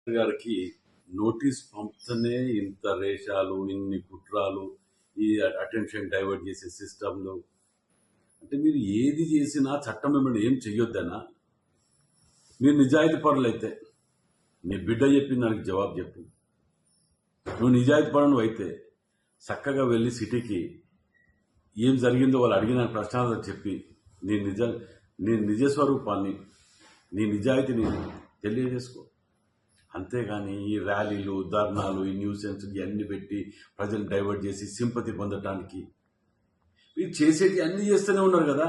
గారికి నోటీస్ పంపుతూనే ఇంత రేషాలు, ఇన్ని కుట్రాలు, ఈ అటెన్షన్ డైవర్ట్ చేసే సిస్టంలు. అంటే మీరు ఏది చేసినా చట్టం మిమ్మల్ని ఏం చెయ్యొద్దనా? మీరు నిజాయితీ పరులైతే నీ బిడ్డ చెప్పిన దానికి జవాబు చెప్పు. నువ్వు నిజాయితీ పరులు అయితే చక్కగా వెళ్ళి సిటీకి ఏం జరిగిందో వాళ్ళు అడిగిన ప్రశ్నలు చెప్పి నీ నిజస్వరూపాన్ని, నీ నిజాయితీని తెలియజేసుకో. అంతేగాని ఈ ర్యాలీలు, ధర్నాలు, ఈ న్యూసెన్స్ ఇవన్నీ పెట్టి ప్రజలు డైవర్ట్ చేసి సింపతి పొందటానికి మీరు చేసేది అన్ని చేస్తూనే ఉన్నారు కదా.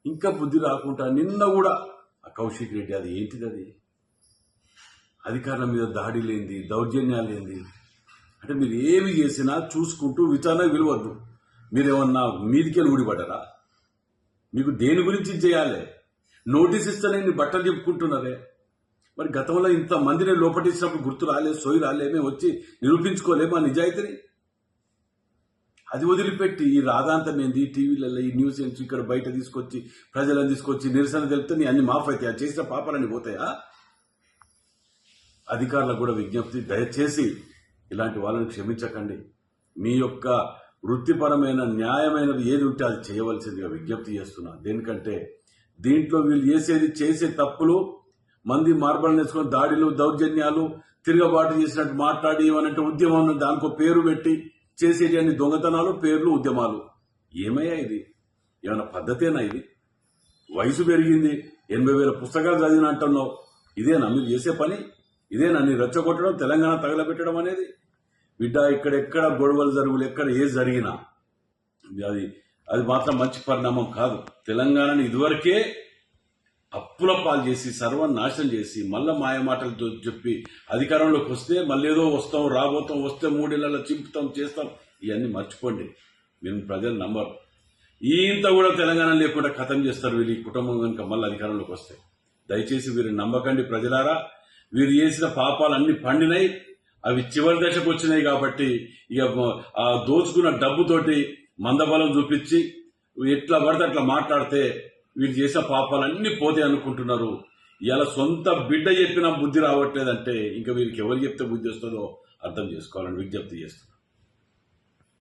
ఇంకా బుద్ధి రాకుండా నిన్న కూడా ఆ కౌశిక్ రెడ్డి అది ఏంటిది, అది అధికారుల మీద దాడి లేనిది, దౌర్జన్యాలు లేనిది. అంటే మీరు ఏమి చేసినా చూసుకుంటూ విచారణ విలువద్దు. మీరేమన్నా మీదికెళ్ళి ఊడిపడ్డారా? మీకు దేని గురించి చేయాలి? నోటీస్ ఇస్తేనే బట్టలు చెప్పుకుంటున్నారే. మరి గతంలో ఇంత మందిని లోపటించినప్పుడు గుర్తు రాలేదు, సోయి రాలేమే, వచ్చి నిరూపించుకోలేమా నిజాయితీని? అది వదిలిపెట్టి ఈ రాధాంతం ఏంది, టీవీలలో ఈ న్యూస్ ఏంటి, ఇక్కడ బయట తీసుకొచ్చి ప్రజలను తీసుకొచ్చి నిరసన తెలిపితే నీ అన్ని మాఫ్ అవుతాయా? చేసిన పాపాలన్నీ పోతాయా? అధికారులకు కూడా విజ్ఞప్తి, దయచేసి ఇలాంటి వాళ్ళని క్షమించకండి. మీ యొక్క వృత్తిపరమైన న్యాయమైనది ఏది ఉంటే అది చేయవలసిందిగా విజ్ఞప్తి చేస్తున్నా. దేనికంటే దీంట్లో వీళ్ళు చేసే తప్పులు, మంది మార్బల్ నేర్చుకుని దాడిలు, దౌర్జన్యాలు, తిరగబాటు చేసినట్టు మాట్లాడి ఏమనంటే ఉద్యమం దానికో పేరు పెట్టి చేసేటి అన్ని దొంగతనాలు, పేర్లు, ఉద్యమాలు. ఏమయ్యా ఇది? ఏమైనా పద్ధతేనా ఇది? వయసు పెరిగింది, 80,000 పుస్తకాలు చదివిన అంటున్నావు. ఇదేనా మీరు చేసే పని? ఇదేనా నీ రెచ్చగొట్టడం, తెలంగాణ తగలబెట్టడం అనేది? బిడ్డ, ఇక్కడెక్కడ గొడవలు జరుగులు, ఎక్కడ ఏది జరిగినా అది మాత్రం మంచి పరిణామం కాదు. తెలంగాణని ఇదివరకే అప్పుల పాలు చేసి సర్వనాశనం చేసి మళ్ళా మాయమాటలతో చెప్పి అధికారంలోకి వస్తే మళ్ళీ ఏదో వస్తాం, రాబోతాం, వస్తే 3 ఏళ్లలో చింపుతాం, చేస్తాం. ఇవన్నీ మర్చిపోండి. మీరు ప్రజలు నమ్మరు. ఇంత కూడా తెలంగాణ లేకుండా ఖతం చేస్తారు వీళ్ళు, ఈ కుటుంబం కనుక మళ్ళీ అధికారంలోకి వస్తే. దయచేసి వీరిని నమ్మకండి ప్రజలారా. వీరు చేసిన పాపాలు అన్ని పండినాయి, అవి చివరి దశకు వచ్చినాయి. కాబట్టి ఇక ఆ దోచుకున్న డబ్బుతోటి మందబలం చూపించి ఎట్లా పడితే అట్లా మాట్లాడితే వీళ్ళు చేసిన పాపాలన్నీ పోతే అనుకుంటున్నారు. ఇలా సొంత బిడ్డ చెప్పినా బుద్ధి రావట్లేదంటే ఇంకా వీరికి ఎవరు చెప్తే బుద్ధి వస్తుందో అర్థం చేసుకోవాలని విజ్ఞప్తి చేస్తున్నారు.